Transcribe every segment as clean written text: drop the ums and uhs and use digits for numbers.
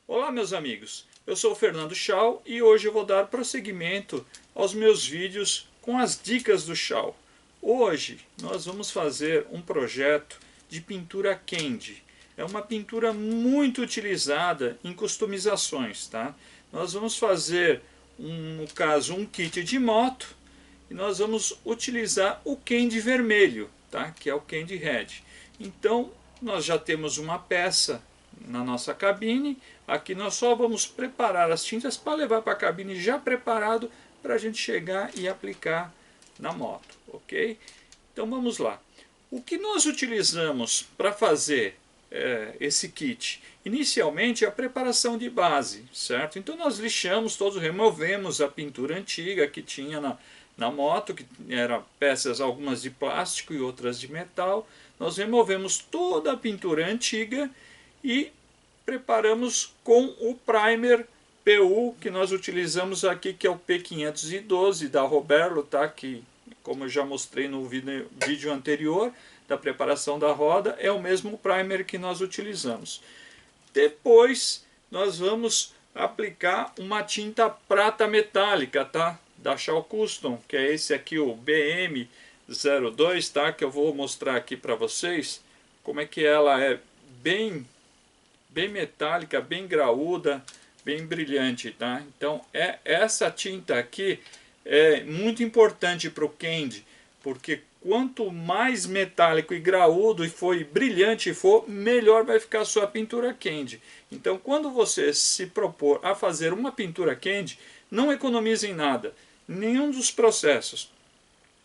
Olá meus amigos, eu sou o Fernando Chau e hoje eu vou dar prosseguimento aos meus vídeos com as dicas do Chau. Hoje nós vamos fazer um projeto de pintura candy. É uma pintura muito utilizada em customizações, tá? Nós vamos fazer, no caso, um kit de moto e nós vamos utilizar o candy vermelho, tá? Que é o candy red. Então nós já temos uma peça na nossa cabine. Aqui nós só vamos preparar as tintas para levar para a cabine já preparado para a gente chegar e aplicar na moto, ok? Então vamos lá. O que nós utilizamos para fazer esse kit? Inicialmente a preparação de base, certo? Então nós lixamos todos, removemos a pintura antiga que tinha na moto, que eram peças algumas de plástico e outras de metal. Nós removemos toda a pintura antiga e preparamos com o primer PU que nós utilizamos aqui, que é o P512 da Roberlo, tá? Que, como eu já mostrei no vídeo anterior da preparação da roda, é o mesmo primer que nós utilizamos. Depois nós vamos aplicar uma tinta prata metálica, tá? Da Chau Custom, que é esse aqui, o BM02, tá? Que eu vou mostrar aqui para vocês como é que ela é bem metálica, bem graúda, bem brilhante, tá? Então essa tinta aqui é muito importante para o candy, porque quanto mais metálico e graúdo e for brilhante for, melhor vai ficar a sua pintura candy. Então quando você se propor a fazer uma pintura candy, não economize em nada, nenhum dos processos.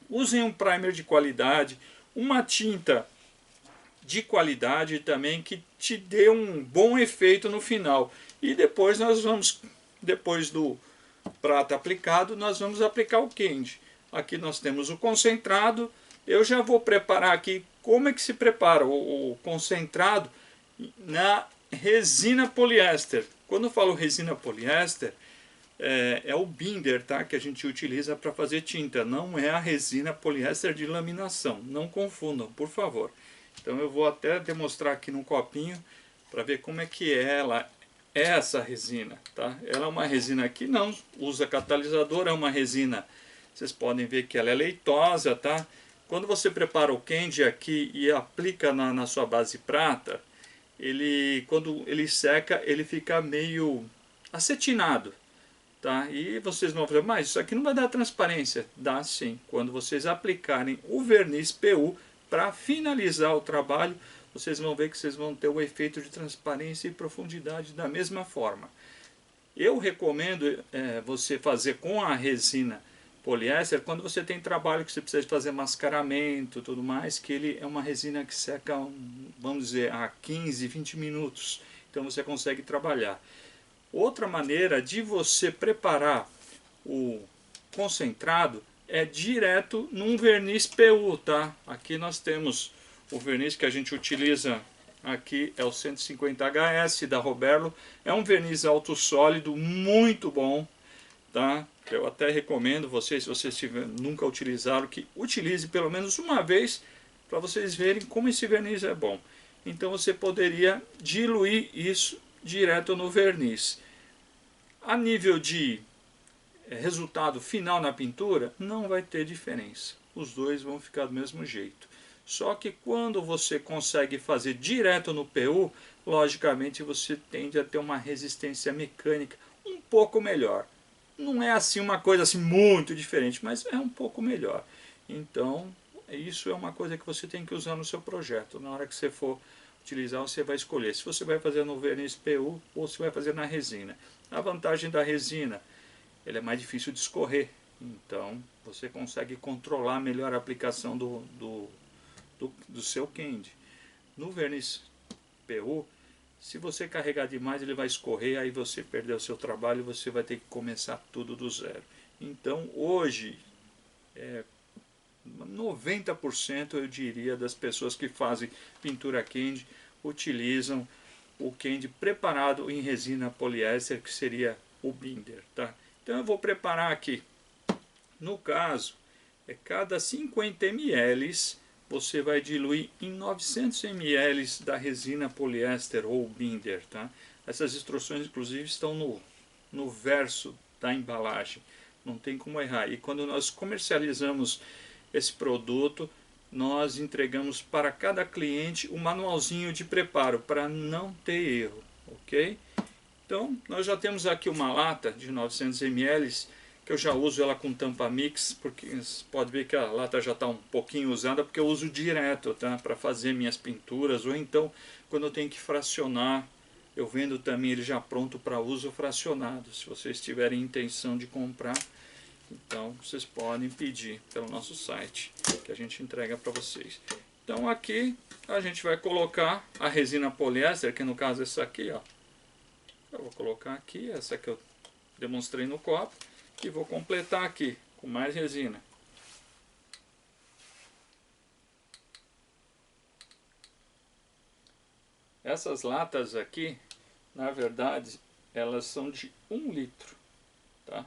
Usem um primer de qualidade, uma tinta de qualidade também que te dê um bom efeito no final. E depois nós vamos, depois do prata aplicado, nós vamos aplicar o candy. Aqui nós temos o concentrado. Eu já vou preparar aqui como é que se prepara o concentrado na resina poliéster. Quando eu falo resina poliéster, é o binder, tá? Que a gente utiliza para fazer tinta. Não é a resina poliéster de laminação. Não confundam, por favor. Então eu vou até demonstrar aqui num copinho para ver como é que ela é essa resina, tá? Ela é uma resina que não usa catalisador, é uma resina, vocês podem ver que ela é leitosa, tá? Quando você prepara o candy aqui e aplica na sua base prata, quando ele seca, ele fica meio acetinado, tá? E vocês vão falar, mas isso aqui não vai dar transparência. Dá sim, quando vocês aplicarem o verniz PU para finalizar o trabalho, vocês vão ver que vocês vão ter o efeito de transparência e profundidade da mesma forma. Eu recomendo você fazer com a resina poliéster quando você tem trabalho que você precisa fazer mascaramento e tudo mais, que ele é uma resina que seca, vamos dizer, a 15, 20 minutos. Então você consegue trabalhar. Outra maneira de você preparar o concentrado é direto num verniz PU, tá? Aqui nós temos o verniz que a gente utiliza aqui, é o 150HS da Roberlo. É um verniz alto sólido, muito bom, tá? Eu até recomendo vocês, se vocês nunca utilizaram, que utilize pelo menos uma vez para vocês verem como esse verniz é bom. Então você poderia diluir isso direto no verniz. A nível de resultado final na pintura, não vai ter diferença. Os dois vão ficar do mesmo jeito. Só que quando você consegue fazer direto no PU, logicamente você tende a ter uma resistência mecânica um pouco melhor. Não é assim uma coisa assim muito diferente, mas é um pouco melhor. Então, isso é uma coisa que você tem que usar no seu projeto. Na hora que você for utilizar, você vai escolher se você vai fazer no verniz PU ou se vai fazer na resina. A vantagem da resina, ele é mais difícil de escorrer, então você consegue controlar melhor a aplicação do seu candy. No verniz PU, se você carregar demais, ele vai escorrer, aí você perdeu o seu trabalho e você vai ter que começar tudo do zero. Então hoje, 90% eu diria das pessoas que fazem pintura candy utilizam o candy preparado em resina poliéster, que seria o binder, tá? Então eu vou preparar aqui, no caso, cada 50 ml você vai diluir em 900 ml da resina poliéster ou binder, tá? Essas instruções, inclusive, estão no verso da embalagem, não tem como errar. E quando nós comercializamos esse produto, nós entregamos para cada cliente um manualzinho de preparo, para não ter erro, ok? Então, nós já temos aqui uma lata de 900 ml, que eu já uso ela com tampa mix, porque você pode ver que a lata já está um pouquinho usada, porque eu uso direto, tá? Para fazer minhas pinturas, ou então quando eu tenho que fracionar, eu vendo também ele já pronto para uso fracionado. Se vocês tiverem intenção de comprar, então vocês podem pedir pelo nosso site, que a gente entrega para vocês. Então aqui a gente vai colocar a resina poliéster, que no caso é essa aqui, ó. Eu vou colocar aqui, essa que eu demonstrei no copo, e vou completar aqui com mais resina. Essas latas aqui, na verdade, elas são de 1 litro, tá?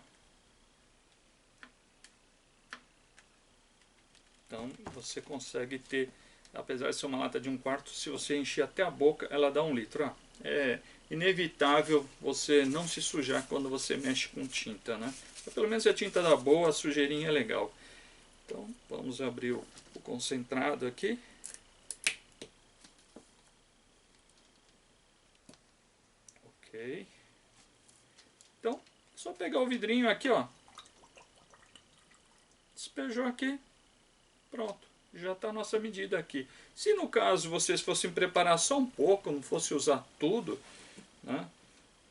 Então você consegue ter, apesar de ser uma lata de 1/4, se você encher até a boca, ela dá 1 litro. Ó. É inevitável você não se sujar quando você mexe com tinta, né? Pelo menos se a tinta dá boa, a sujeirinha é legal. Então vamos abrir o concentrado aqui. Ok. Então, só pegar o vidrinho aqui, ó. Despejou aqui. Pronto. Já está a nossa medida aqui. Se no caso vocês fossem preparar só um pouco, não fosse usar tudo, né?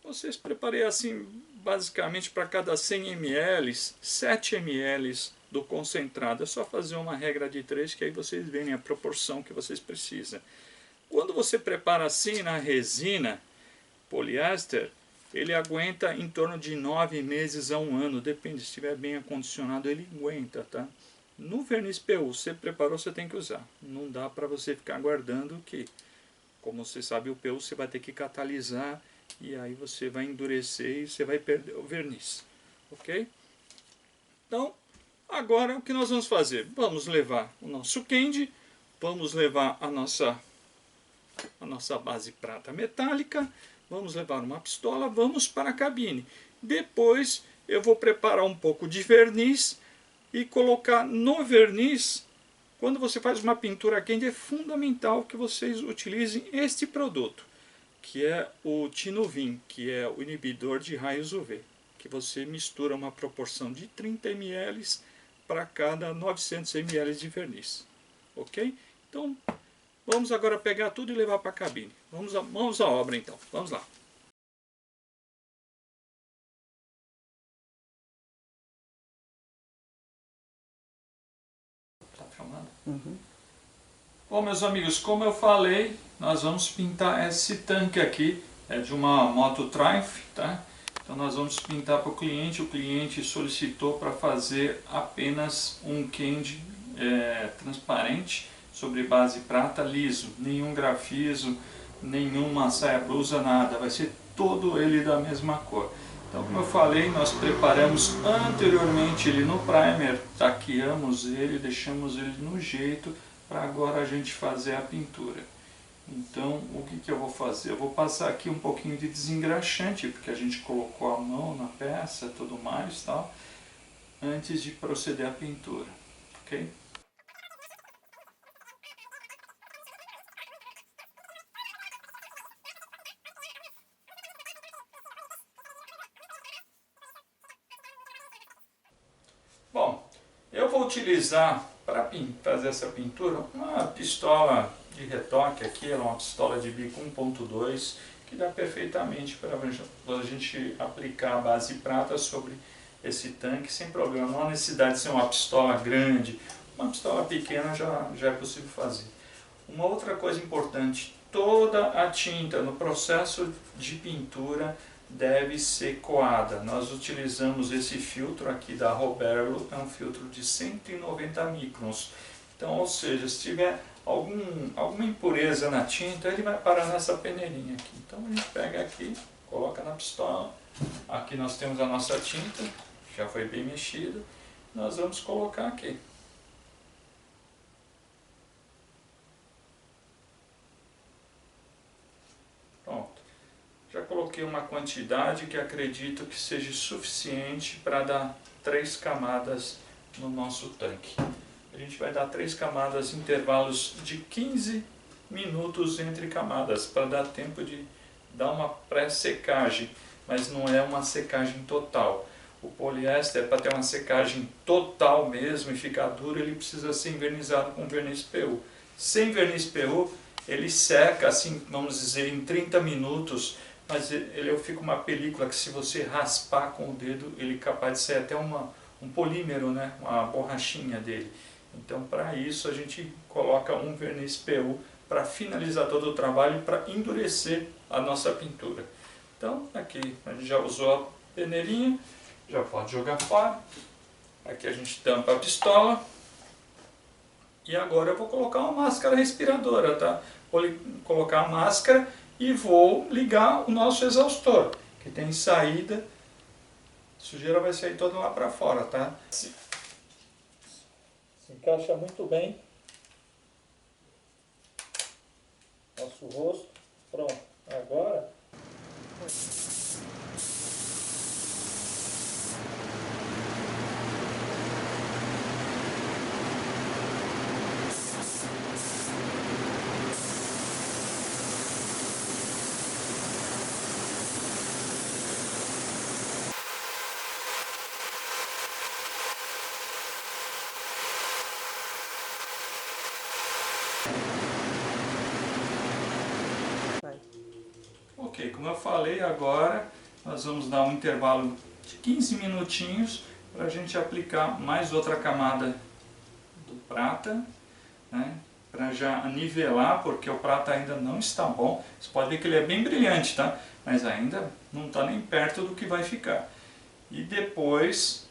Vocês preparem assim, basicamente para cada 100 ml, 7 ml do concentrado. É só fazer uma regra de 3, que aí vocês veem a proporção que vocês precisam. Quando você prepara assim na resina poliéster, ele aguenta em torno de 9 meses a 1 ano, depende, se estiver bem acondicionado ele aguenta, tá? No verniz PU, você preparou, você tem que usar. Não dá para você ficar guardando que, como você sabe, o PU você vai ter que catalisar e aí você vai endurecer e você vai perder o verniz, ok? Então, agora o que nós vamos fazer? Vamos levar o nosso candy, vamos levar a nossa base prata metálica, vamos levar uma pistola, vamos para a cabine. Depois eu vou preparar um pouco de verniz e colocar no verniz. Quando você faz uma pintura quente, é fundamental que vocês utilizem este produto, que é o Tinuvin, que é o inibidor de raios UV, que você mistura uma proporção de 30 ml para cada 900 ml de verniz, ok? Então vamos agora pegar tudo e levar para a cabine. Vamos à obra então, vamos lá. Tá filmando? Uhum. Bom, meus amigos, como eu falei, nós vamos pintar esse tanque aqui, é de uma moto Triumph, tá? Então nós vamos pintar para o cliente solicitou para fazer apenas um candy transparente sobre base prata liso, nenhum grafismo, nenhuma saia blusa, nada, vai ser todo ele da mesma cor. Então, como eu falei, nós preparamos anteriormente ele no primer, taqueamos ele, deixamos ele no jeito, para agora a gente fazer a pintura. Então, o que eu vou fazer? Eu vou passar aqui um pouquinho de desengraxante, porque a gente colocou a mão na peça e tudo mais, tal, antes de proceder à pintura, ok? Bom, eu vou utilizar para fazer essa pintura uma pistola de retoque aqui, ela é uma pistola de bico 1.2 que dá perfeitamente para a gente aplicar a base prata sobre esse tanque sem problema. Não há necessidade de ser uma pistola grande, uma pistola pequena já é possível fazer. Uma outra coisa importante, toda a tinta no processo de pintura deve ser coada. Nós utilizamos esse filtro aqui da Roberlo, é um filtro de 190 microns. Então, ou seja, se tiver alguma impureza na tinta, ele vai parar nessa peneirinha aqui. Então a gente pega aqui, coloca na pistola. Aqui nós temos a nossa tinta, já foi bem mexida. Nós vamos colocar aqui. coloquei uma quantidade que acredito que seja suficiente para dar 3 camadas no nosso tanque. A gente vai dar 3 camadas, intervalos de 15 minutos entre camadas, para dar tempo de dar uma pré-secagem, mas não é uma secagem total. O poliéster, para ter uma secagem total mesmo e ficar duro, ele precisa ser envernizado com verniz PU. Sem verniz PU, ele seca, assim, vamos dizer, em 30 minutos, mas ele fica uma película que, se você raspar com o dedo, ele é capaz de ser até um polímero, né? Uma borrachinha dele. Então, para isso, a gente coloca um verniz PU para finalizar todo o trabalho e para endurecer a nossa pintura. Então, aqui a gente já usou a peneirinha, já pode jogar fora. Aqui a gente tampa a pistola. E agora eu vou colocar uma máscara respiradora, tá? Vou colocar a máscara e vou ligar o nosso exaustor, que tem saída. A sujeira vai sair toda lá para fora, tá? Se encaixa muito bem nosso rosto. Pronto. Agora ok, como eu falei, agora nós vamos dar um intervalo de 15 minutinhos para a gente aplicar mais outra camada do prata, né, para já nivelar, porque o prata ainda não está bom. Você pode ver que ele é bem brilhante, tá? Mas ainda não está nem perto do que vai ficar. E depois,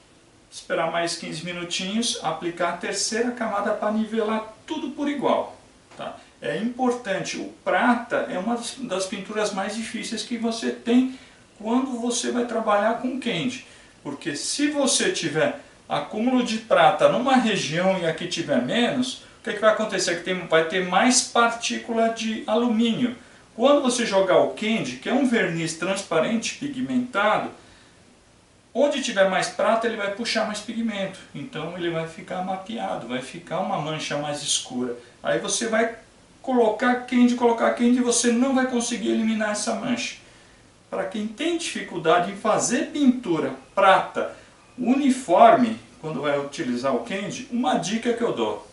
esperar mais 15 minutinhos, aplicar a terceira camada para nivelar tudo por igual, tá? É importante, o prata é uma das pinturas mais difíceis que você tem quando você vai trabalhar com candy. Porque se você tiver acúmulo de prata numa região e aqui tiver menos, o que vai acontecer? Que vai ter mais partícula de alumínio. Quando você jogar o candy, que é um verniz transparente pigmentado, onde tiver mais prata ele vai puxar mais pigmento. Então ele vai ficar mapeado, vai ficar uma mancha mais escura. Aí você vai colocar candy e você não vai conseguir eliminar essa mancha. Para quem tem dificuldade em fazer pintura prata uniforme, quando vai utilizar o candy, uma dica que eu dou: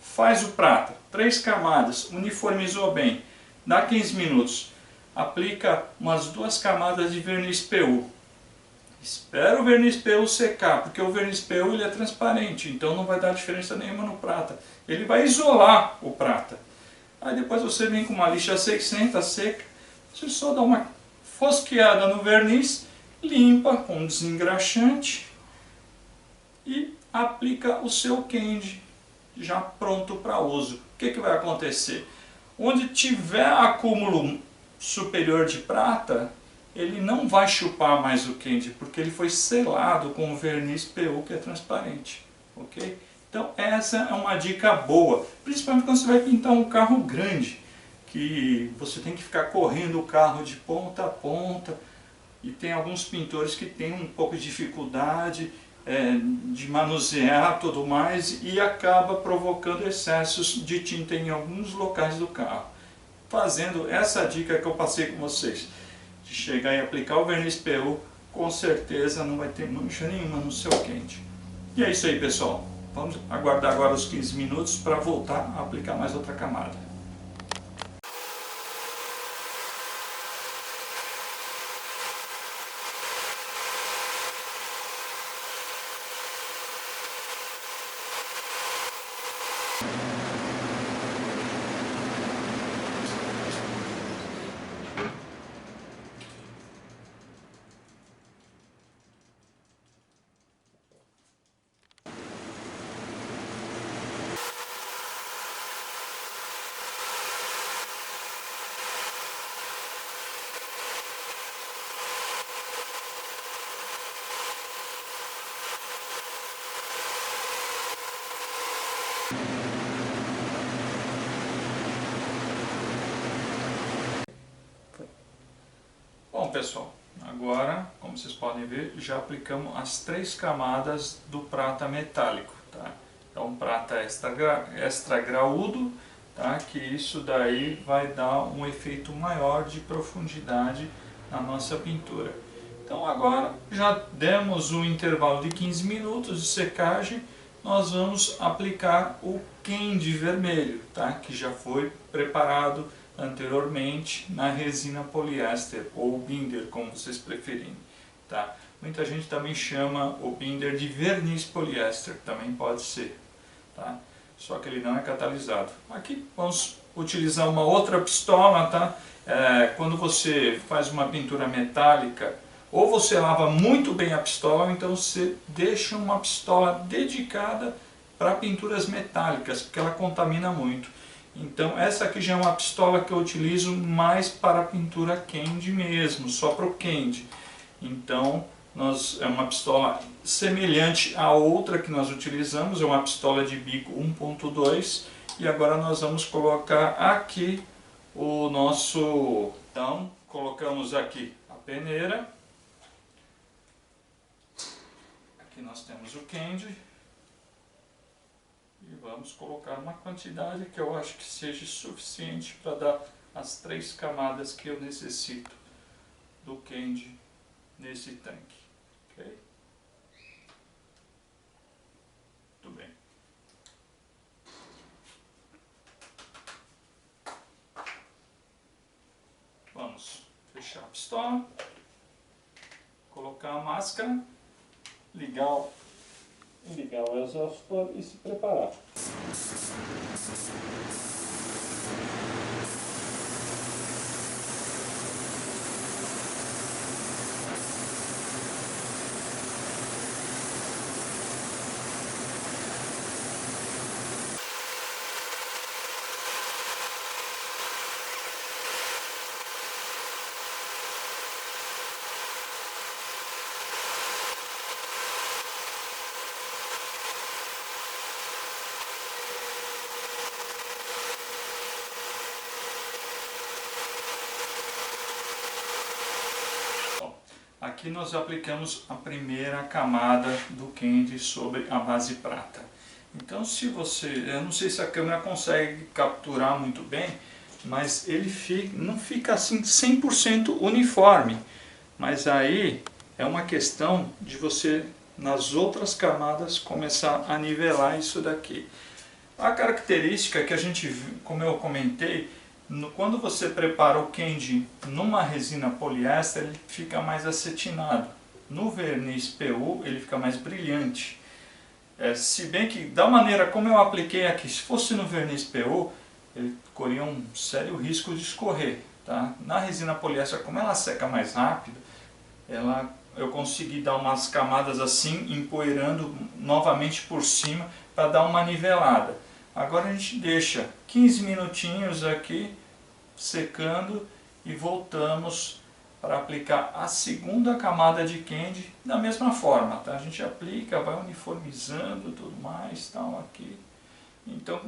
faz o prata, 3 camadas, uniformizou bem, dá 15 minutos, aplica umas 2 camadas de verniz PU. Espera o verniz PU secar, porque o verniz PU ele é transparente, então não vai dar diferença nenhuma no prata. Ele vai isolar o prata. Aí depois você vem com uma lixa 600 seca, você só dá uma fosqueada no verniz, limpa com desengraxante e aplica o seu candy já pronto para uso. O que vai acontecer? Onde tiver acúmulo superior de prata, ele não vai chupar mais o candy, porque ele foi selado com o verniz PU, que é transparente. Ok? Então essa é uma dica boa, principalmente quando você vai pintar um carro grande, que você tem que ficar correndo o carro de ponta a ponta, e tem alguns pintores que têm um pouco de dificuldade de manusear tudo mais, e acaba provocando excessos de tinta em alguns locais do carro. Fazendo essa dica que eu passei com vocês, de chegar e aplicar o verniz PU, com certeza não vai ter mancha nenhuma no seu candy. E é isso aí, pessoal. Vamos aguardar agora os 15 minutos para voltar a aplicar mais outra camada. Bom, pessoal, agora, como vocês podem ver, já aplicamos as 3 camadas do prata metálico, tá? Então prata extra graúdo, tá? Que isso daí vai dar um efeito maior de profundidade na nossa pintura. Então agora já demos um intervalo de 15 minutos de secagem, nós vamos aplicar o candy vermelho, tá? Que já foi preparado anteriormente na resina poliéster ou binder, como vocês preferirem, tá? Muita gente também chama o binder de verniz poliéster, também pode ser, tá? Só que ele não é catalisado. Aqui vamos utilizar uma outra pistola, tá? Quando você faz uma pintura metálica, ou você lava muito bem a pistola, ou então você deixa uma pistola dedicada para pinturas metálicas, porque ela contamina muito. Então essa aqui já é uma pistola que eu utilizo mais para a pintura candy mesmo, só para o candy. Então é uma pistola semelhante à outra que nós utilizamos, é uma pistola de bico 1.2, e agora nós vamos colocar aqui o nosso... Então colocamos aqui a peneira, aqui nós temos o candy. E vamos colocar uma quantidade que eu acho que seja suficiente para dar as 3 camadas que eu necessito do candy nesse tanque. Ok? Tudo bem. Vamos fechar a pistola, colocar a máscara, ligar o exaustor e se preparar. Aqui nós aplicamos a primeira camada do candy sobre a base prata. Então eu não sei se a câmera consegue capturar muito bem, mas ele não fica assim 100% uniforme. Mas aí é uma questão de você, nas outras camadas, começar a nivelar isso daqui. A característica que a gente, como eu comentei, quando você prepara o candy numa resina poliéster, ele fica mais acetinado. No verniz PU ele fica mais brilhante. Se bem que da maneira como eu apliquei aqui, se fosse no verniz PU, ele corria um sério risco de escorrer. Tá? Na resina poliéster, como ela seca mais rápido, eu consegui dar umas camadas assim, empoeirando novamente por cima para dar uma nivelada. Agora a gente deixa 15 minutinhos aqui secando e voltamos para aplicar a segunda camada de candy da mesma forma, tá? A gente aplica, vai uniformizando tudo mais, tal, aqui. Então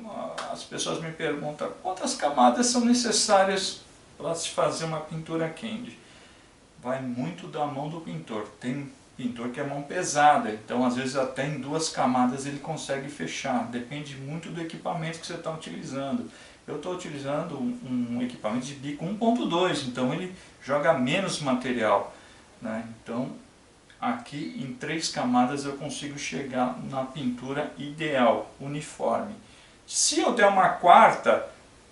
as pessoas me perguntam quantas camadas são necessárias para se fazer uma pintura candy. Vai muito da mão do pintor. Tem pintor que é mão pesada, então às vezes até em 2 camadas ele consegue fechar. Depende muito do equipamento que você está utilizando. Eu estou utilizando um equipamento de bico 1.2, então ele joga menos material, né? Então aqui em 3 camadas eu consigo chegar na pintura ideal, uniforme. Se eu der uma 4ª,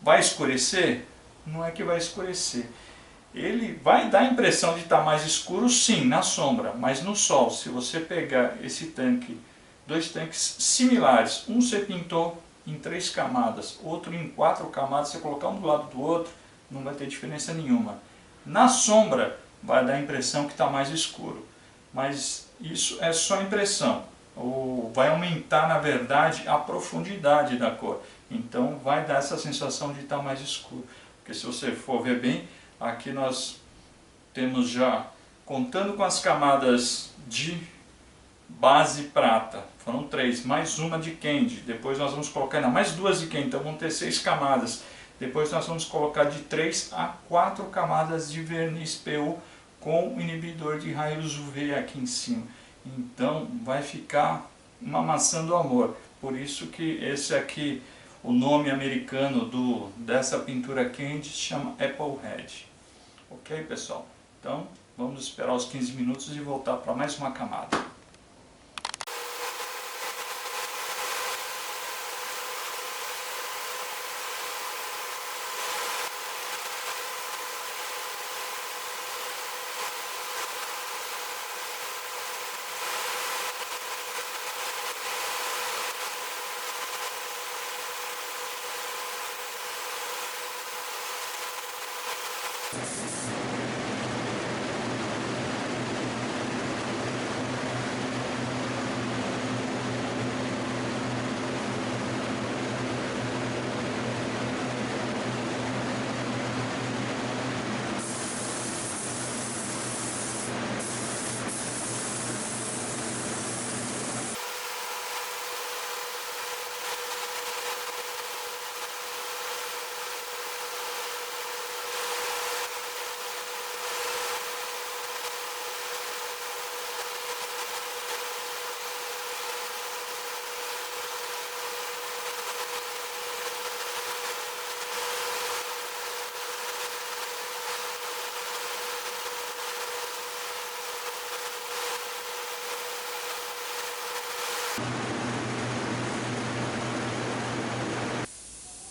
vai escurecer? Não é que vai escurecer. Ele vai dar a impressão de estar mais escuro, sim, na sombra, mas no sol, se você pegar esse tanque, 2 tanques similares, um você pintou em 3 camadas, outro em 4 camadas, você colocar um do lado do outro, não vai ter diferença nenhuma. Na sombra vai dar a impressão que está mais escuro, mas isso é só impressão. Vai aumentar, na verdade, a profundidade da cor, então vai dar essa sensação de estar mais escuro, porque se você for ver bem, aqui nós temos já, contando com as camadas de base prata, foram 3, mais uma de candy, depois nós vamos colocar ainda mais 2 de candy, então vão ter 6 camadas. Depois nós vamos colocar de 3 a 4 camadas de verniz PU com o inibidor de raios UV aqui em cima. Então vai ficar uma maçã do amor. Por isso que esse aqui, o nome americano dessa pintura candy se chama Apple Red. Ok, pessoal? Então vamos esperar os 15 minutos e voltar para mais uma camada.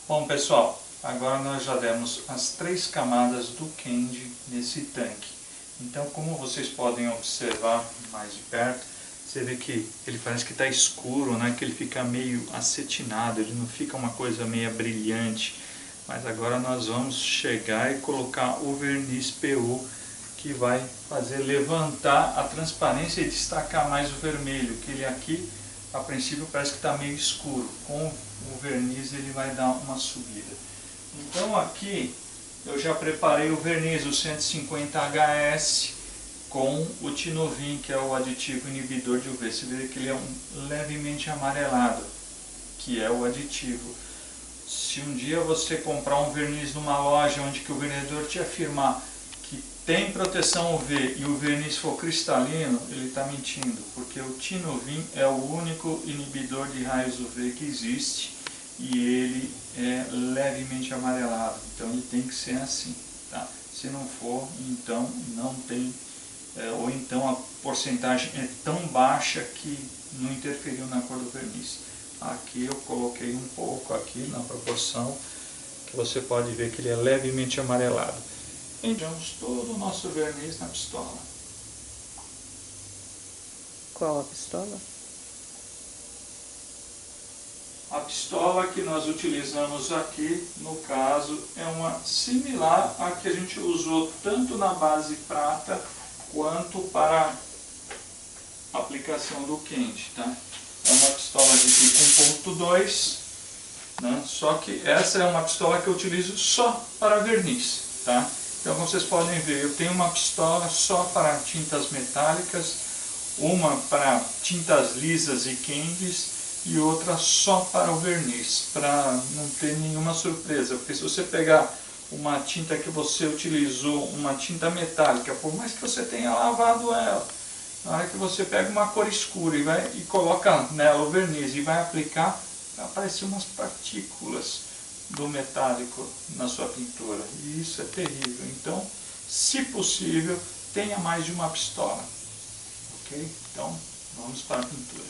Bom pessoal, agora nós já demos as 3 camadas do candy nesse tanque. Então, como vocês podem observar mais de perto, você vê que ele parece que está escuro, né? Que ele fica meio acetinado, ele não fica uma coisa meio brilhante. Mas agora nós vamos chegar e colocar o verniz PU, que vai fazer levantar a transparência e destacar mais o vermelho, que ele aqui a princípio parece que está meio escuro. Com o verniz ele vai dar uma subida. Então aqui eu já preparei o verniz, o 150HS, com o Tinovin, que é o aditivo inibidor de UV. Você vê que ele é levemente amarelado, que é o aditivo. Se um dia você comprar um verniz numa loja onde que o vendedor te afirmar que tem proteção UV e o verniz for cristalino, ele está mentindo, porque o Tinovin é o único inibidor de raios UV que existe e ele é levemente amarelado, então ele tem que ser assim, tá? Se não for, então não tem, ou então a porcentagem é tão baixa que não interferiu na cor do verniz. Aqui eu coloquei um pouco aqui na proporção que você pode ver que ele é levemente amarelado. Entramos todo o nosso verniz na pistola. Qual a pistola? A pistola que nós utilizamos aqui, no caso, é uma similar à que a gente usou tanto na base prata quanto para a aplicação do candy, tá? É uma pistola de tipo 1.2, né? Só que essa é uma pistola que eu utilizo só para verniz, tá? Então, como vocês podem ver, eu tenho uma pistola só para tintas metálicas, uma para tintas lisas e candies e outra só para o verniz, para não ter nenhuma surpresa. Porque se você pegar uma tinta que você utilizou, uma tinta metálica, por mais que você tenha lavado ela, na hora que você pega uma cor escura e coloca nela o verniz e vai aplicar, vai aparecer umas partículas do metálico na sua pintura, e isso é terrível. Então, se possível, tenha mais de uma pistola, ok? Então, vamos para a pintura.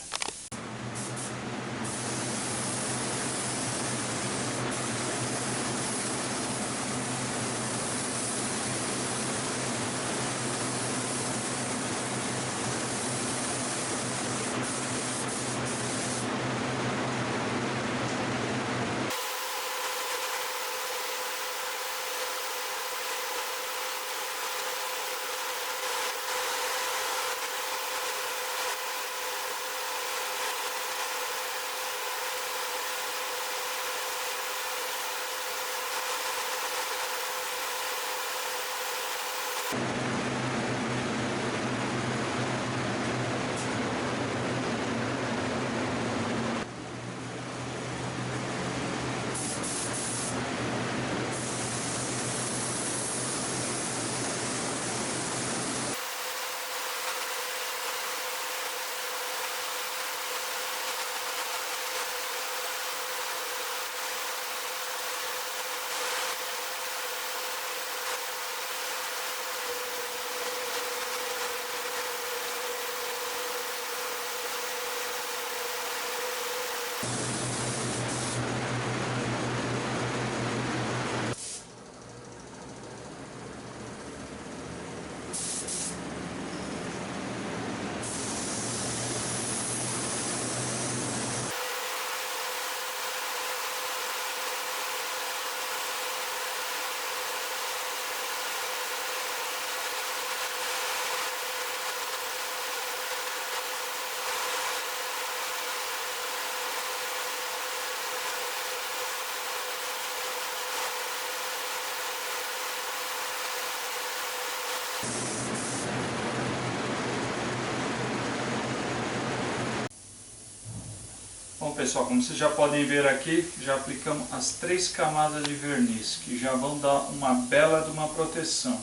Bom pessoal, como vocês já podem ver aqui, já aplicamos as 3 camadas de verniz, que já vão dar uma bela de uma proteção.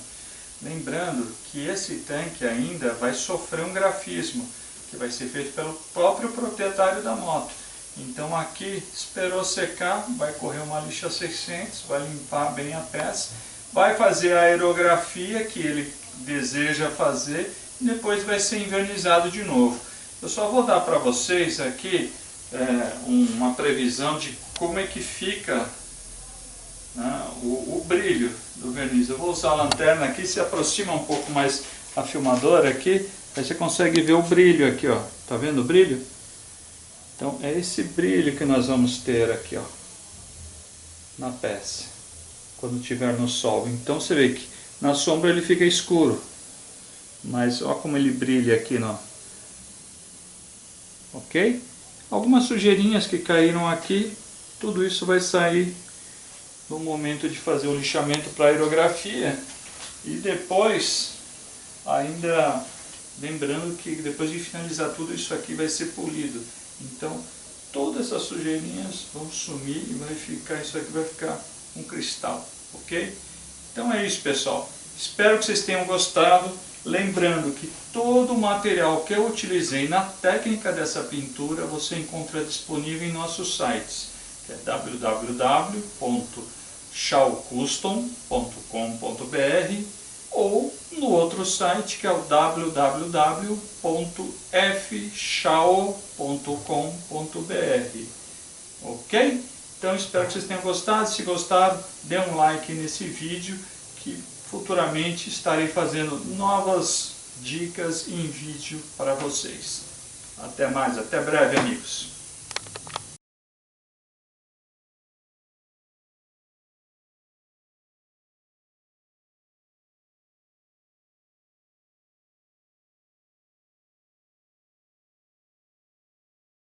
Lembrando que esse tanque ainda vai sofrer um grafismo, que vai ser feito pelo próprio proprietário da moto. Então aqui, esperou secar, vai correr uma lixa 600, vai limpar bem a peça, vai fazer a aerografia que ele deseja fazer e depois vai ser envernizado de novo. Eu só vou dar para vocês aqui uma previsão de como é que fica, né, o brilho do verniz. Eu vou usar a lanterna aqui, se aproxima um pouco mais a filmadora aqui, aí você consegue ver o brilho aqui, ó. Tá vendo o brilho? Então é esse brilho que nós vamos ter aqui, ó, na peça, quando estiver no sol. Então você vê que na sombra ele fica escuro, mas ó como ele brilha aqui, ó. Ok? Algumas sujeirinhas que caíram aqui, tudo isso vai sair no momento de fazer o lixamento para aerografia. E depois, ainda lembrando que depois de finalizar tudo isso aqui vai ser polido. Então, todas essas sujeirinhas vão sumir e vai ficar, isso aqui vai ficar um cristal, ok? Então é isso, pessoal. Espero que vocês tenham gostado. Lembrando que todo o material que eu utilizei na técnica dessa pintura você encontra disponível em nossos sites, que é www.shawcustom.com.br ou no outro site que é o www.fshaw.com.br. Ok? Então espero que vocês tenham gostado. Se gostaram, dê um like nesse vídeo que futuramente estarei fazendo novas dicas em vídeo para vocês. Até mais, até breve, amigos.